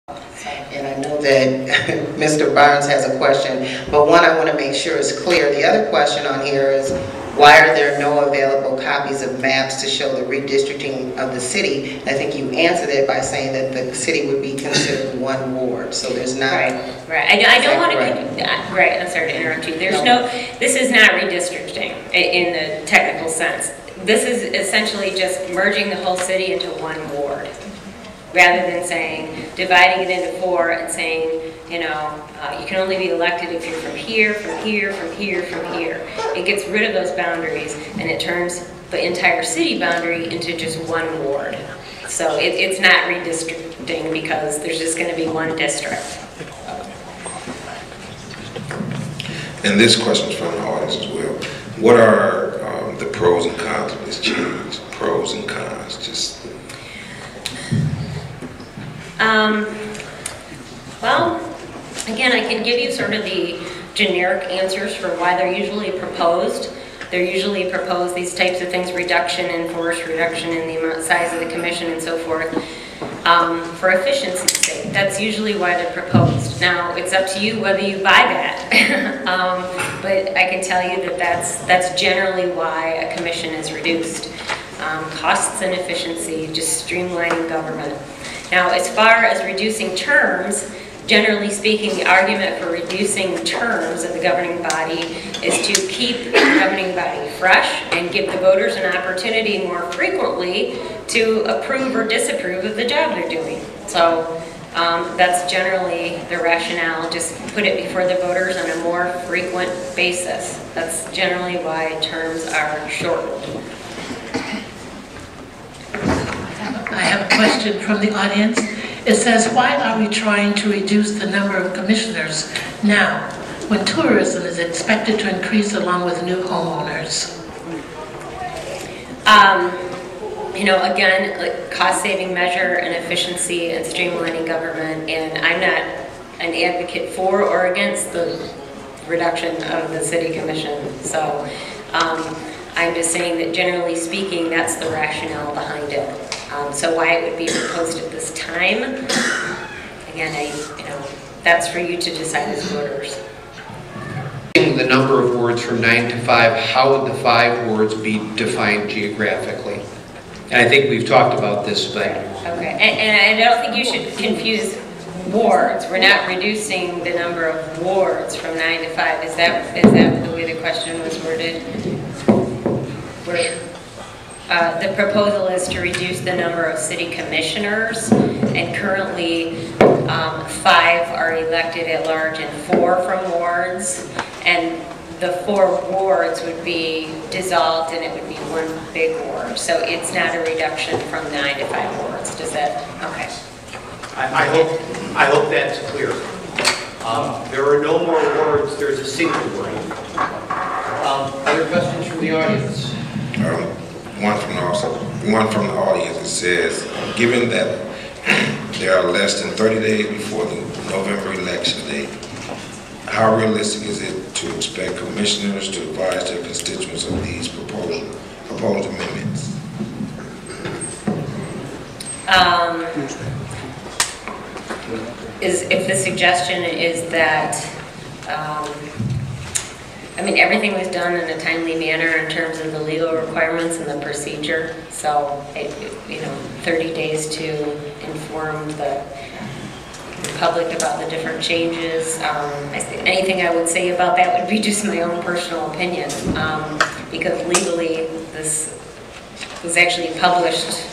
And I know that Mr. Barnes has a question, but one I want to make sure is clear. The other question on here is, why are there no available copies of maps to show the redistricting of the city? I think you answered it by saying that the city would be considered one ward, so there's not... Right. I don't want to... Right, I'm sorry to interrupt you. There's this is not redistricting in the technical sense. This is essentially just merging the whole city into one ward, rather than saying, dividing it into four and saying, you know, you can only be elected if you're from here, from here, from here, from here. It gets rid of those boundaries and it turns the entire city boundary into just one ward. So it's not redistricting because there's just going to be one district. And this question is from the audience as well. What are the pros and cons of this change? Pros and cons, just... Well, again, I can give you sort of the generic answers for why they're usually proposed. They're usually proposed, these types of things, reduction in force, reduction in the amount size of the commission and so forth, for efficiency's sake. That's usually why they're proposed. Now, it's up to you whether you buy that. But I can tell you that that's generally why a commission is reduced. Costs and efficiency, just streamlining government. Now, as far as reducing terms, generally speaking, the argument for reducing terms of the governing body is to keep the governing body fresh and give the voters an opportunity more frequently to approve or disapprove of the job they're doing. So that's generally the rationale, just put it before the voters on a more frequent basis. That's generally why terms are shortened. I have a question from the audience. It says, why are we trying to reduce the number of commissioners now when tourism is expected to increase along with new homeowners? You know, again, like cost-saving measure and efficiency and streamlining government, and I'm not an advocate for or against the reduction of the city commission. So I'm just saying that generally speaking, that's the rationale behind it. So why it would be proposed at this time, again, that's for you to decide as voters. The number of words from 9 to 5, how would the 5 words be defined geographically? And I think we've talked about this, but... Okay, and I don't think you should confuse wards. We're not reducing the number of wards from 9 to 5. Is that the way the question was worded? The proposal is to reduce the number of city commissioners, and currently 5 are elected at large and 4 from wards, and the 4 wards would be dissolved and it would be one big ward. So it's not a reduction from 9 to 5 wards. Does that, okay. I hope that's clear. There are no more words, there's a single word. Other questions from the audience? One from the audience. It says, given that there are less than 30 days before the November election date, how realistic is it to expect commissioners to advise their constituents of these proposed amendments? If the suggestion is that I mean, everything was done in a timely manner in terms of the legal requirements and the procedure. So, 30 days to inform the public about the different changes. Anything I would say about that would be just my own personal opinion, because legally this was actually published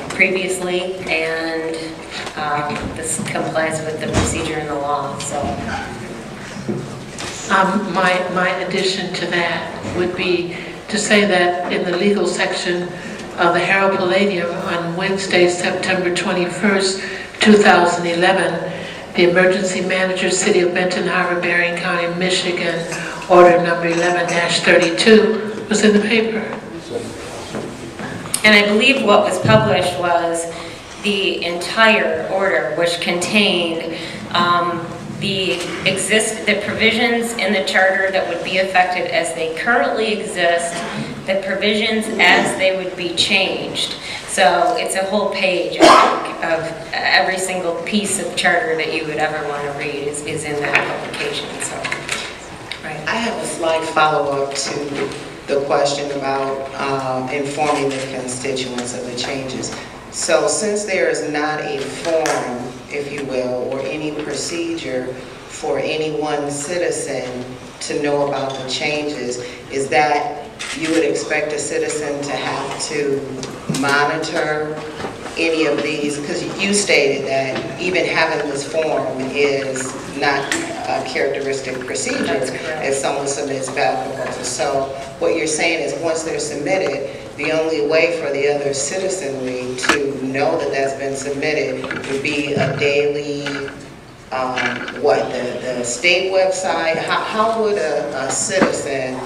previously, and this complies with the procedure in the law. So. My addition to that would be to say that in the legal section of the Herald Palladium on Wednesday, September 21st, 2011, the Emergency Manager, City of Benton Harbor, Berrien County, Michigan, order number 11-32 was in the paper. And I believe what was published was the entire order, which contained the provisions in the charter that would be affected as they currently exist, the provisions as they would be changed. So it's a whole page of every single piece of charter that you would ever want to read is in that publication. So, right. I have a slight follow-up to the question about informing the constituents of the changes. So since there is not a form, if you will, or any procedure for any one citizen to know about the changes, is that you would expect a citizen to have to monitor any of these? Because you stated that even having this form is not a characteristic procedure if someone submits ballot proposals. So what you're saying is once they're submitted, the only way for the other citizenry to know that that's been submitted would be a daily, the state website? How would a citizen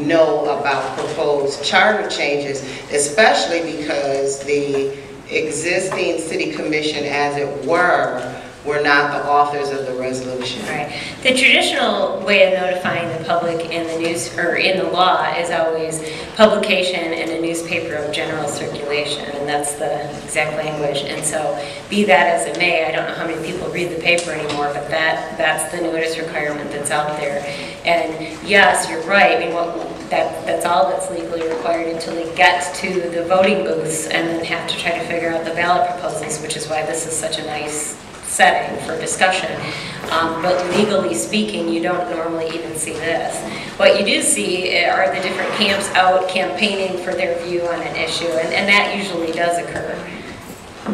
know about proposed charter changes, especially because the existing city commission, as it were not the authors of the resolution? Right. The traditional way of notifying the public in the news or in the law is always publication in a newspaper of general circulation, and that's the exact language. And so, be that as it may, I don't know how many people read the paper anymore, but that's the notice requirement that's out there. And yes, you're right. I mean, that's all that's legally required until they get to the voting booths and then have to try to figure out the ballot proposals, which is why this is such a nice setting for discussion. But legally speaking, you don't normally even see this. What you do see are the different camps out campaigning for their view on an issue, and that usually does occur.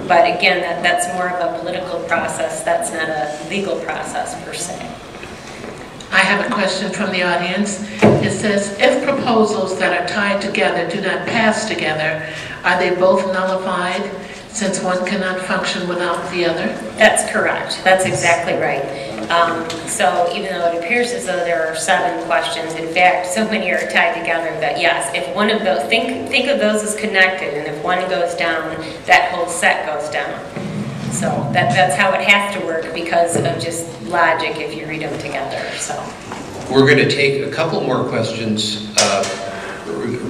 But again, that's more of a political process. That's not a legal process per se. I have a question from the audience. It says, if proposals that are tied together do not pass together, are they both nullified since one cannot function without the other? That's correct. That's exactly right. So even though it appears as though there are 7 questions, in fact, so many are tied together that yes, if one of those, think of those as connected, and if one goes down, that whole set goes down. So that's how it has to work because of just logic if you read them together. So we're going to take a couple more questions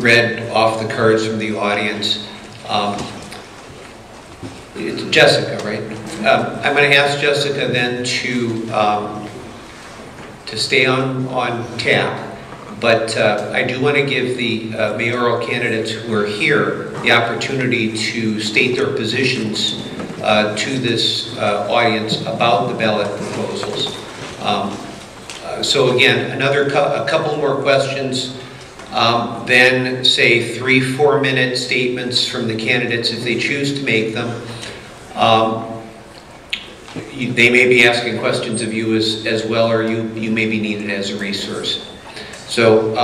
read off the cards from the audience. It's Jessica, right? I'm going to ask Jessica then to stay on tap, but I do want to give the mayoral candidates who are here the opportunity to state their positions to this audience about the ballot proposals. So again, a couple more questions, then say 3-4 minute statements from the candidates if they choose to make them. They may be asking questions of you as well, or you may be needed as a resource. So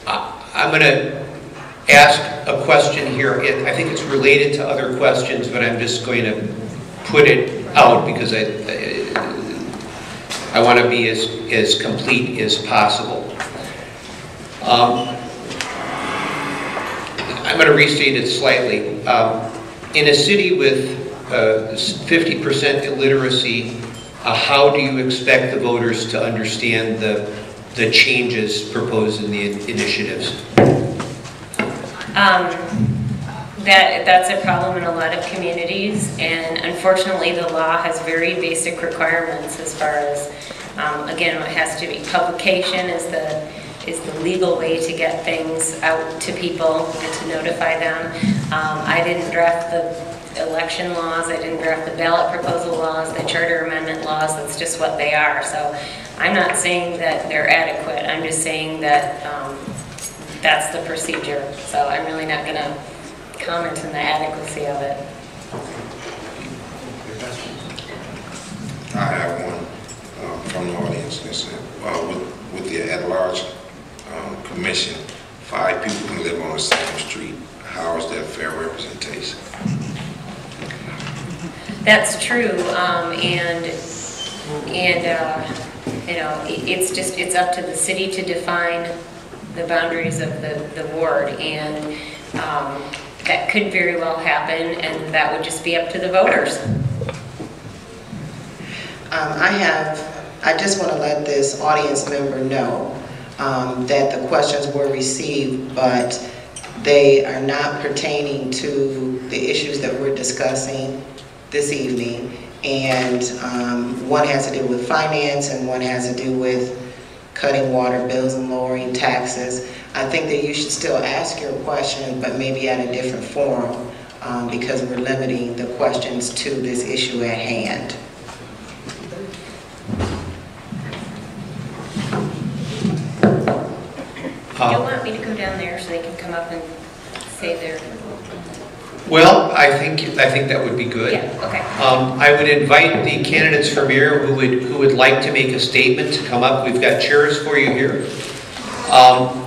I'm going to ask a question here. I think it's related to other questions, but I'm just going to put it out because I want to be as complete as possible. I'm going to restate it slightly. In a city with 50% illiteracy, how do you expect the voters to understand the changes proposed in the initiatives? That's a problem in a lot of communities, and unfortunately the law has very basic requirements as far as, again, it has to be publication is the legal way to get things out to people and to notify them. I didn't draft the election laws, I didn't draft the ballot proposal laws, the charter amendment laws, that's just what they are. So I'm not saying that they're adequate, I'm just saying that that's the procedure. So I'm really not going to comment on the adequacy of it. I have one from the audience. With the at-large commission, 5 people can live on the same street. How is that fair representation? That's true, and you know, it's up to the city to define the boundaries of the ward, and that could very well happen, and that would just be up to the voters. I just want to let this audience member know that the questions were received, but they are not pertaining to the issues that we're discussing this evening. And one has to do with finance and one has to do with cutting water bills and lowering taxes. I think that you should still ask your question, but maybe at a different forum, because we're limiting the questions to this issue at hand. Do you want me to go down there so they can come up and say their... Well, I think that would be good. Yeah, okay. I would invite the candidates for mayor who would like to make a statement to come up. We've got chairs for you here. I'm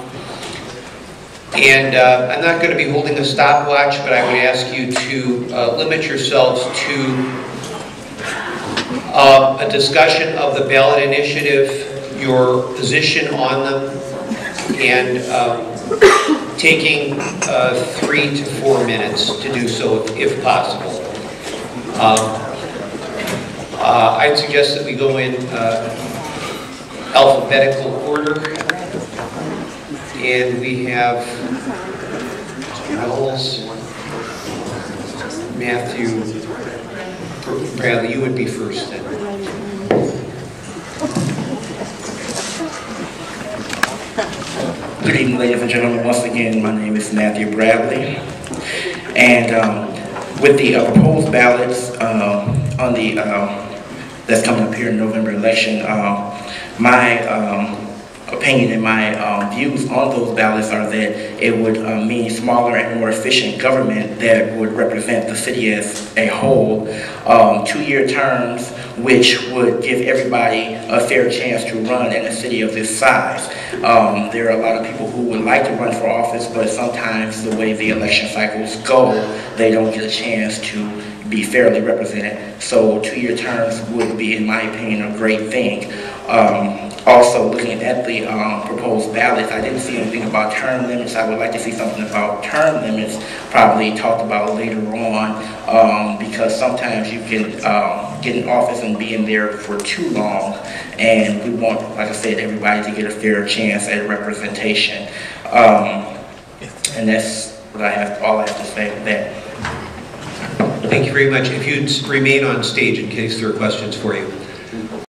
not going to be holding a stopwatch, but I would ask you to limit yourselves to a discussion of the ballot initiative, your position on them, and taking 3 to 4 minutes to do so if possible. I'd suggest that we go in alphabetical order, and we have Knowles, Matthew, Bradley, you would be first then. Good evening, ladies and gentlemen. Once again, my name is Matthew Bradley. And with the proposed ballots on the that's coming up here in November election, my opinion and my views on those ballots are that it would mean smaller and more efficient government that would represent the city as a whole, 2-year terms, which would give everybody a fair chance to run in a city of this size. There are a lot of people who would like to run for office, but sometimes the way the election cycles go, they don't get a chance to be fairly represented. So 2-year terms would be, in my opinion, a great thing. Also, looking at the proposed ballots, I didn't see anything about term limits. I would like to see something about term limits probably talked about later on, because sometimes you can get in office and be in there for too long, and we want, like I said, everybody to get a fair chance at representation. And that's what I have, all I have to say for that. Thank you very much. If you'd remain on stage in case there are questions for you.